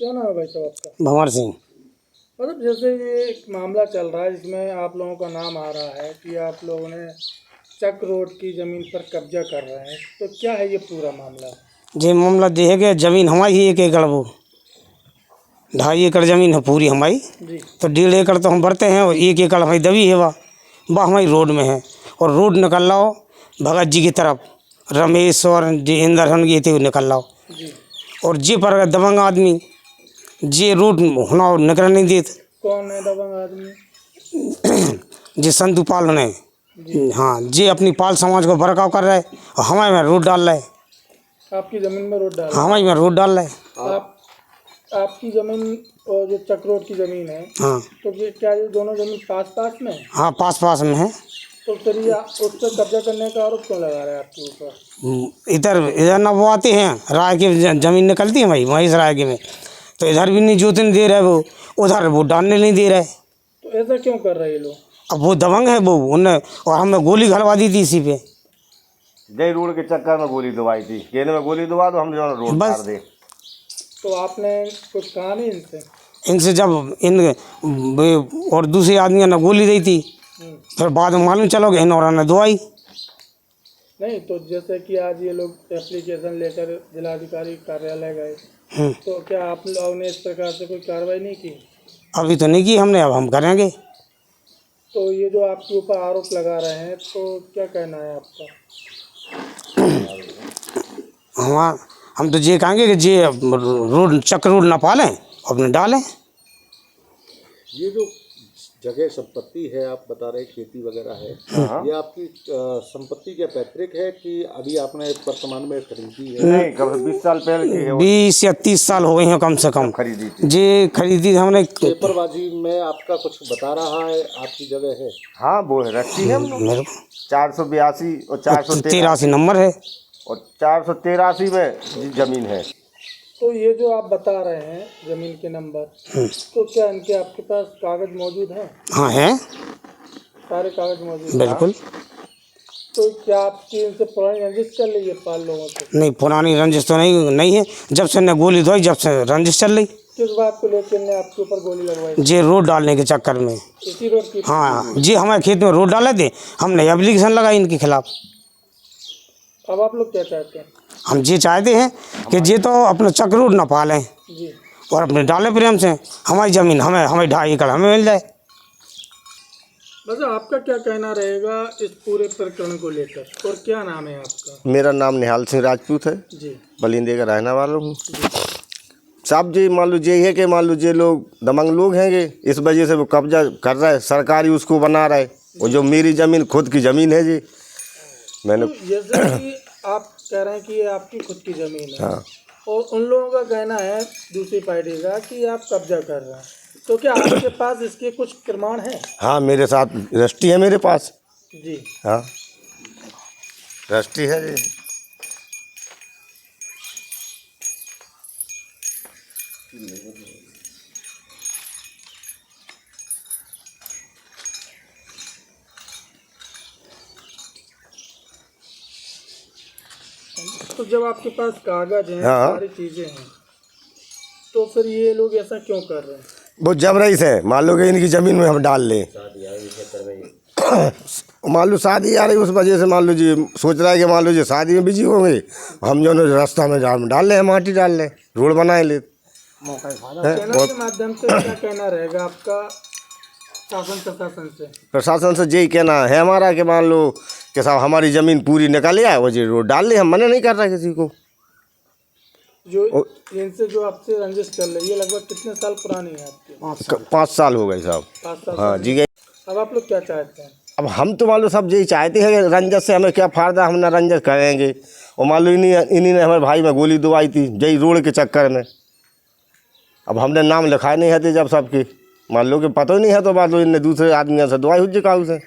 क्या नाम है भाई साहब आपका? भंवर सिंह। मतलब जैसे ये एक मामला चल रहा है जिसमें आप लोगों का नाम आ रहा है कि आप लोगों ने चक रोड की ज़मीन पर कब्जा कर रहे हैं, तो क्या है ये पूरा मामला? ये मामला देखे गया, जमीन हमारी ही 1 एकड़, वो 2.5 एकड़ ज़मीन है पूरी हमारी। जी। तो 1.5 एकड़ तो हम भरते हैं और 1 एकड़ हमारी दबी है, वह हमारी रोड में है। और रोड निकल लाओ भगत जी की तरफ, रमेश और जी इंदर गए थे, निकल लाओ। जी। और जी पर दबंग आदमी जे रोड होना निकल नहीं देते। कौन है दबंग आदमी? जे संतू पाल ने, जी। हाँ, जे अपनी पाल समाज को भड़काव कर रहे और हमारे में रोड डाल रहे। आपकी ज़मीन में रोड डाल? हाँ, हमारे में रोड डाल रहे। आपकी ज़मीन और जो चक रोड की ज़मीन है, हाँ, तो ये क्या ये दोनों ज़मीन पास पास में है? हाँ, पास पास में है। तो फिर ये उस पर कब्जा करने का आरोप क्यों लगा रहे हैं आपके ऊपर? इधर ना वो आते हैं, राय की ज़मीन निकलती है भाई वहीं से राय के में, तो इधर भी नहीं जोतने दे रहे वो, उधर वो डालने नहीं दे रहे। तो ऐसा क्यों कर रहे हैं ये लोग? अब वो दबंग है वो, उन्हें और हमें गोली घलवा दी थी इसी पे। जय रोड के चक्कर में गोली दबाई थी, कहने में गोली दबा दो, हम जो रोड बस। मार दे। तो आपने कुछ कहा नहीं इनसे? इनसे जब और दूसरे आदमियों ने गोली दी थी, फिर बाद में मालूम चलो कि इन्होंने ने दवाई। नहीं, तो जैसे कि आज ये लोग एप्लीकेशन लेकर जिलाधिकारी कार्यालय गए, तो क्या आप लोगों ने इस प्रकार से कोई कार्रवाई नहीं की? अभी तो नहीं की हमने, अब हम करेंगे। तो ये जो आपके ऊपर आरोप लगा रहे हैं, तो क्या कहना है आपका? हम तो ये कहेंगे कि ये रोड चक्र रोड ना पालें, अपने डालें। ये जो जगह संपत्ति है, आप बता रहे खेती वगैरह है, ये आपकी संपत्ति क्या पैतृक है कि अभी आपने वर्तमान में खरीदी है? नहीं, कब 20 साल पहले की है वो। 20 या 30 साल हो गए हैं कम से कम खरीदी थी। जी, खरीदी हमने। पेपरबाजी में आपका कुछ बता रहा है, आपकी जगह है? हाँ, वो है रखी है हमने। मेरे 482 और 483 नंबर है और 483 में जमीन है। तो ये जो आप बता रहे हैं ज़मीन के नंबर, तो क्या इनके आपके पास कागज़ मौजूद हैं? हाँ, है, सारे कागज़ मौजूद हैं? बिल्कुल। तो क्या आपकी इनसे पुरानी रंजिश चल रही है पाल लोगों से? नहीं, पुरानी रंजिश तो नहीं है, जब से ने गोली दवाई जब से रंजिश चल रही। किस बात को लेकर ने आपके ऊपर गोली लगवाई? जे रोड डालने के चक्कर में। इसी रोड की? हाँ जी, हमारे खेत में रोड डाले थे, हमने एप्लीकेशन लगाई इनके खिलाफ। अब आप लोग क्या चाहते हैं? हम ये चाहते हैं कि ये तो अपना चक्र रोड ना पालें जी। और अपने डाले प्रेम से हमारी ज़मीन हमें 2.5 एकड़ हमें मिल जाए। बस आपका क्या कहना रहेगा इस पूरे प्रकरण को लेकर, और क्या नाम है आपका? मेरा नाम निहाल सिंह राजपूत है, जी। बलिंदे का रहने वाला हूँ। साहब जी, मान लो ये है कि मान लो ये लोग दबंग लोग हैं, इस वजह से वो कब्जा कर रहा है, सरकारी उसको बना रहा है। और जो मेरी ज़मीन खुद की ज़मीन है जी, मैंने तो जैसे कि आप कह रहे हैं कि ये आपकी खुद की ज़मीन है, हाँ, और उन लोगों का कहना है दूसरी पार्टी का कि आप कब्जा कर रहे हैं, तो क्या आपके पास इसके कुछ प्रमाण हैं? हाँ, मेरे साथ रजिस्ट्री है मेरे पास। जी। हाँ, रजिस्ट्री है जी। तो जब आपके पास कागज हैं, हाँ। सारी चीज़ें हैं, तो फिर ये लोग ऐसा क्यों कर रहे हैं? वो जबरई से मान लो कि इनकी ज़मीन में हम डाल लें, मान लो शादी आ रही, उस वजह से मान लो जी सोच रहा है कि मान लो जी शादी में बिजी होंगे, हम जो रास्ता में डाल लें, माटी डाल लें, रोड बनाए ले। चैनल के माध्यम से क्या कहना रहेगा आपका शासन प्रशासन से? प्रशासन से यही कहना है हमारा कि मान लो कि साहब हमारी ज़मीन पूरी निकाल आए, वो जी रोड डाल ले, हम मना नहीं कर रहे किसी को। जो इनसे जो आपसे रंजिश चल रही है, लगभग कितने साल पुरानी है आपकी? 5 साल हो गए साहब। 5 साल? हाँ जी। अब आप लोग क्या चाहते हैं? अब हम तो मान लो सब यही चाहते हैं कि रंजस से हमें क्या फ़ायदा, हम ना रंजस करेंगे। और मान लो इन्हीं ने हमारे भाई में गोली दवाई थी यही रोड के चक्कर में। अब हमने नाम लिखाए नहीं है जब सबके, मान लो कि पता ही नहीं है, तो मान लो इनने दूसरे आदमियों से दवाई हो जी काऊ से।